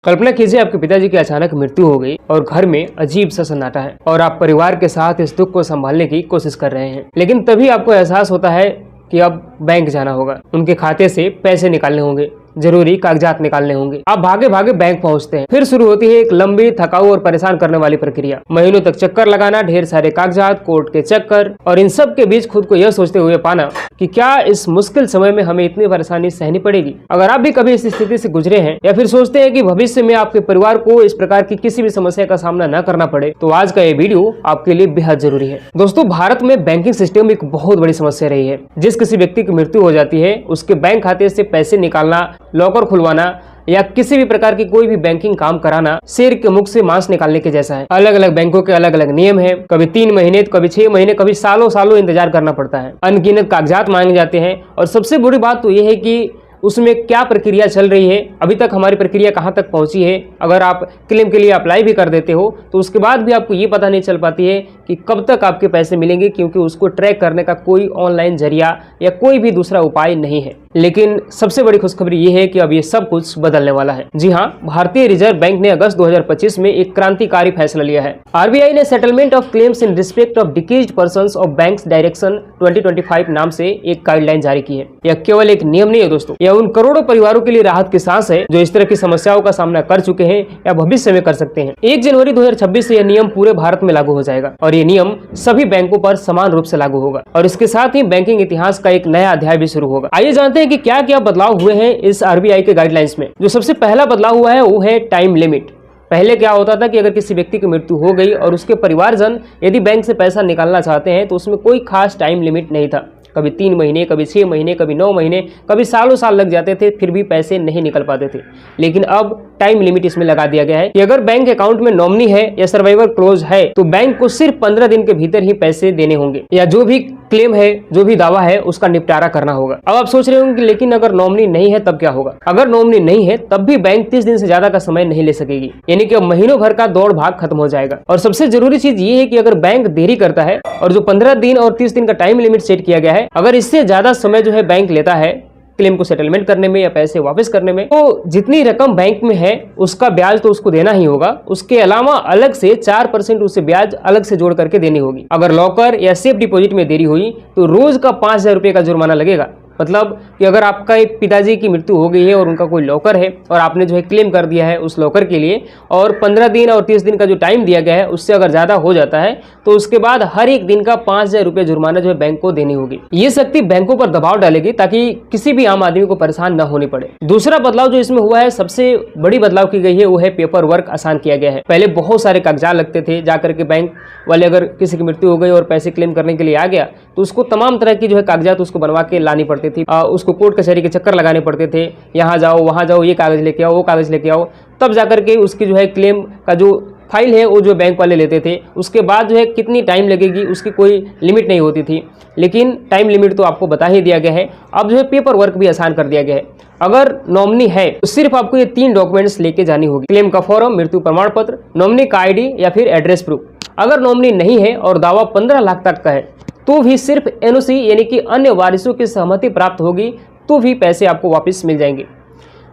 कल्पना कीजिए आपके पिताजी की अचानक मृत्यु हो गई और घर में अजीब सा सन्नाटा है और आप परिवार के साथ इस दुख को संभालने की कोशिश कर रहे हैं, लेकिन तभी आपको एहसास होता है कि अब बैंक जाना होगा, उनके खाते से पैसे निकालने होंगे, जरूरी कागजात निकालने होंगे। आप भागे भागे बैंक पहुंचते हैं। फिर शुरू होती है एक लंबी, थकाऊ और परेशान करने वाली प्रक्रिया। महीनों तक चक्कर लगाना, ढेर सारे कागजात, कोर्ट के चक्कर और इन सब के बीच खुद को यह सोचते हुए पाना कि क्या इस मुश्किल समय में हमें इतनी परेशानी सहनी पड़ेगी। अगर आप भी कभी इस स्थिति से गुजरे हैं या फिर सोचते हैं कि भविष्य में आपके परिवार को इस प्रकार की किसी भी समस्या का सामना न करना पड़े, तो आज का ये वीडियो आपके लिए बेहद जरूरी है। दोस्तों, भारत में बैंकिंग सिस्टम एक बहुत बड़ी समस्या रही है। जिस किसी व्यक्ति की मृत्यु हो जाती है, उसके बैंक खाते से पैसे निकालना, लॉकर खुलवाना या किसी भी प्रकार की कोई भी बैंकिंग काम कराना शेर के मुख से मांस निकालने के जैसा है। अलग अलग बैंकों के अलग अलग नियम हैं। कभी 3 महीने, कभी 6 महीने, कभी सालों सालों इंतजार करना पड़ता है। अनगिनत कागजात मांगे जाते हैं और सबसे बुरी बात तो यह है कि उसमें क्या प्रक्रिया चल रही है, अभी तक हमारी प्रक्रिया कहां तक पहुंची है। अगर आप क्लेम के लिए अप्लाई भी कर देते हो तो उसके बाद भी आपको ये पता नहीं चल पाती है कि कब तक आपके पैसे मिलेंगे, क्योंकि उसको ट्रैक करने का कोई ऑनलाइन जरिया या कोई भी दूसरा उपाय नहीं है। लेकिन सबसे बड़ी खुशखबरी ये है कि अब ये सब कुछ बदलने वाला है। जी हाँ, भारतीय रिजर्व बैंक ने अगस्त 2025 में एक क्रांतिकारी फैसला लिया है। आरबीआई ने settlement of claims in respect of deceased persons of banks direction 2025 नाम से एक गाइडलाइन जारी की है। यह केवल एक नियम नहीं है दोस्तों, यह उन करोड़ों परिवारों के लिए राहत की सांस है जो इस तरह की समस्याओं का सामना कर चुके हैं या भविष्य में कर सकते हैं। 1 जनवरी 2026 से यह नियम पूरे भारत में लागू हो जाएगा और ये नियम सभी बैंकों पर समान रूप से लागू होगा और इसके साथ ही बैंकिंग इतिहास का एक नया अध्याय भी शुरू होगा। आइए जानते हैं कि क्या क्या बदलाव हुए हैं इस आरबीआई के गाइडलाइंस में। जो सबसे पहला बदलाव हुआ है वो है टाइम लिमिट। पहले क्या होता था कि अगर किसी व्यक्ति की मृत्यु हो गई और उसके परिवारजन यदि बैंक से पैसा निकालना चाहते हैं तो उसमें कोई खास टाइम लिमिट नहीं था। कभी 3 महीने, कभी 6 महीने, कभी 9 महीने, कभी सालों साल लग जाते थे, फिर भी पैसे नहीं निकल पाते थे। लेकिन अब टाइम लिमिट इसमें लगा दिया गया है कि अगर बैंक अकाउंट में नॉमिनी है या सर्वाइवर क्लोज है तो बैंक को सिर्फ 15 दिन के भीतर ही पैसे देने होंगे या जो भी क्लेम है, जो भी दावा है, उसका निपटारा करना होगा। अब आप सोच रहे होंगे लेकिन अगर नॉमिनी नहीं है तब क्या होगा। अगर नॉमिनी नहीं है तब भी बैंक 30 दिन से ज्यादा का समय नहीं ले सकेगी, यानी कि अब महीनों भर का दौड़ भाग खत्म हो जाएगा। और सबसे जरूरी चीज ये है कि अगर बैंक देरी करता है और जो 15 दिन और 30 दिन का टाइम लिमिट सेट किया गया है, अगर इससे ज्यादा समय जो है बैंक लेता है क्लेम को सेटलमेंट करने में या पैसे वापस करने में, तो जितनी रकम बैंक में है उसका ब्याज तो उसको देना ही होगा। उसके अलावा अलग से 4% उसे ब्याज अलग से जोड़ करके देनी होगी। अगर लॉकर या सेफ डिपॉजिट में देरी हुई तो रोज का 5,000 रुपये का जुर्माना लगेगा। मतलब कि अगर आपका एक पिताजी की मृत्यु हो गई है और उनका कोई लॉकर है और आपने जो है क्लेम कर दिया है उस लॉकर के लिए और 15 दिन और 30 दिन का जो टाइम दिया गया है उससे अगर ज्यादा हो जाता है तो उसके बाद हर एक दिन का 5,000 रुपये जुर्माना जो है बैंक को देनी होगी। ये शक्ति बैंकों पर दबाव डालेगी ताकि किसी भी आम आदमी को परेशान न होनी पड़े। दूसरा बदलाव जो इसमें हुआ है, सबसे बड़ी बदलाव की गई है, वो है पेपर वर्क आसान किया गया है। पहले बहुत सारे कागजात लगते थे, जाकर के बैंक वाले अगर किसी की मृत्यु हो गई और पैसे क्लेम करने के लिए आ गया तो उसको तमाम तरह की जो है कागजात उसको बनवा के लानी पड़ती थी। उसको कोर्ट कचहरी के चक्कर लगाने पड़ते थे, यहाँ जाओ वहाँ जाओ, ये कागज लेके आओ, वो कागज लेके आओ, तब जाकर के उसकी जो है क्लेम का जो फाइल है वो जो बैंक वाले लेते थे। उसके बाद जो है कितनी टाइम लगेगी उसकी कोई लिमिट नहीं होती थी, लेकिन टाइम लिमिट तो आपको बता ही दिया गया है। अब जो है पेपर वर्क भी आसान कर दिया गया है। अगर नॉमिनी है तो सिर्फ आपको ये 3 डॉक्यूमेंट्स लेके जानी होगी: क्लेम का फॉर्म, मृत्यु प्रमाण पत्र, नॉमिनी का आईडी या फिर एड्रेस प्रूफ। अगर नॉमिनी नहीं है और दावा 15 लाख तक का है तो भी सिर्फ एनओसी यानी कि अन्य वारिसों की सहमति प्राप्त होगी तो भी पैसे आपको वापस मिल जाएंगे।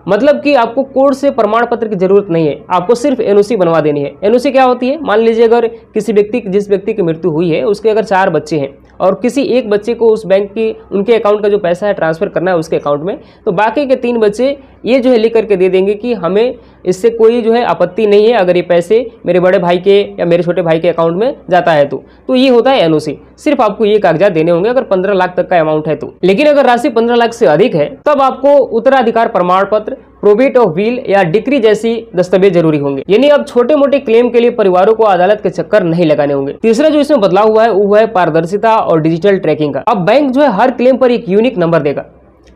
मतलब कि आपको कोर्ट से प्रमाण पत्र की जरूरत नहीं है, आपको सिर्फ एनओसी बनवा देनी है। एनओसी क्या होती है? मान लीजिए अगर जिस व्यक्ति की मृत्यु हुई है उसके अगर 4 बच्चे हैं और किसी एक बच्चे को उस बैंक की उनके अकाउंट का जो पैसा है ट्रांसफर करना है उसके अकाउंट में, तो बाकी के 3 बच्चे ये जो है लिख करके दे देंगे कि हमें इससे कोई जो है आपत्ति नहीं है अगर ये पैसे मेरे बड़े भाई के या मेरे छोटे भाई के अकाउंट में जाता है तो ये होता है एनओसी। सिर्फ आपको ये कागजात देने होंगे अगर 15 लाख तक का अमाउंट है तो। लेकिन अगर राशि 15 लाख से अधिक है तब आपको उत्तराधिकार प्रमाण पत्र, प्रोबेट ऑफ विल या डिक्री जैसी दस्तावेज जरूरी होंगे। यानी अब छोटे मोटे क्लेम के लिए परिवारों को अदालत के चक्कर नहीं लगाने होंगे। तीसरा जो इसमें बदलाव हुआ है वो है पारदर्शिता और डिजिटल ट्रैकिंग का। अब बैंक जो है हर क्लेम पर एक यूनिक नंबर देगा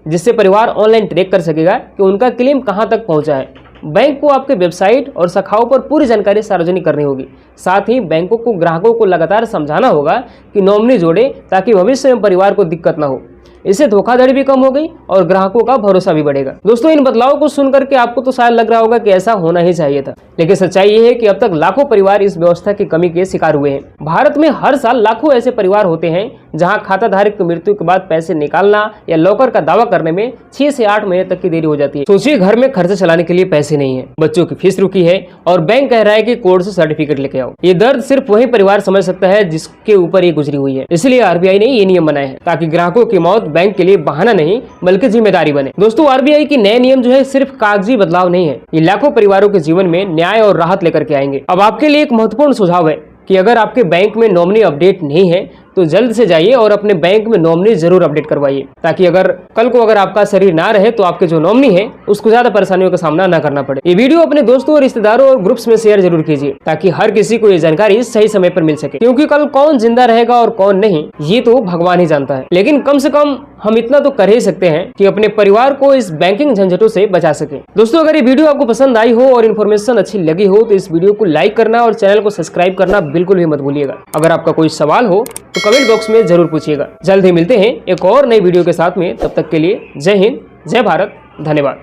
जिससे परिवार ऑनलाइन ट्रैक कर सकेगा कि उनका क्लेम कहां तक पहुंचा है। बैंक को आपके वेबसाइट और शाखाओं पर पूरी जानकारी सार्वजनिक करनी होगी। साथ ही बैंकों को ग्राहकों को लगातार समझाना होगा कि नॉमिनी जोड़े ताकि भविष्य में परिवार को दिक्कत ना हो। इससे धोखाधड़ी भी कम हो गई और ग्राहकों का भरोसा भी बढ़ेगा। दोस्तों, इन बदलावों को सुनकर के आपको तो शायद लग रहा होगा कि ऐसा होना ही चाहिए था, लेकिन सच्चाई ये है कि अब तक लाखों परिवार इस व्यवस्था की कमी के शिकार हुए हैं। भारत में हर साल लाखों ऐसे परिवार होते हैं जहां खाता धारक की मृत्यु के बाद पैसे निकालना या लॉकर का दावा करने में 6 से 8 महीने तक की देरी हो जाती है। सोचिए, घर में खर्चा चलाने के लिए पैसे नहीं है, बच्चों की फीस रुकी है और बैंक कह रहा है कि कोर्ट से सर्टिफिकेट लेके आओ। ये दर्द सिर्फ वही परिवार समझ सकता है जिसके ऊपर ये गुजरी हुई है। इसलिए आरबीआई ने ये नियम बनाए हैं ताकि ग्राहकों की मौत बैंक के लिए बहाना नहीं बल्कि जिम्मेदारी बने। दोस्तों, आरबीआई की नए नियम जो है सिर्फ कागजी बदलाव नहीं है, ये लाखों परिवारों के जीवन में न्याय और राहत लेकर के आएंगे। अब आपके लिए एक महत्वपूर्ण सुझाव है कि अगर आपके बैंक में नॉमिनी अपडेट नहीं है तो जल्द से जाइए और अपने बैंक में नॉमिनी जरूर अपडेट करवाइए, ताकि कल को आपका शरीर ना रहे तो आपके जो नॉमिनी है उसको ज्यादा परेशानियों का सामना ना करना पड़े। ये वीडियो अपने दोस्तों, रिश्तेदारों और ग्रुप्स में शेयर जरूर कीजिए ताकि हर किसी को ये जानकारी सही समय पर मिल सके, क्योंकि कल कौन जिंदा रहेगा और कौन नहीं ये तो भगवान ही जानता है। लेकिन कम से कम हम इतना तो कर ही सकते हैं कि अपने परिवार को इस बैंकिंग झंझटों से बचा सके। दोस्तों, अगर ये वीडियो आपको पसंद आई हो और इन्फॉर्मेशन अच्छी लगी हो तो इस वीडियो को लाइक करना और चैनल को सब्सक्राइब करना बिल्कुल भी मत भूलिएगा। अगर आपका कोई सवाल हो तो कमेंट बॉक्स में जरूर पूछिएगा। जल्द ही मिलते हैं एक और नई वीडियो के साथ में, तब तक के लिए जय हिंद, जय भारत, धन्यवाद।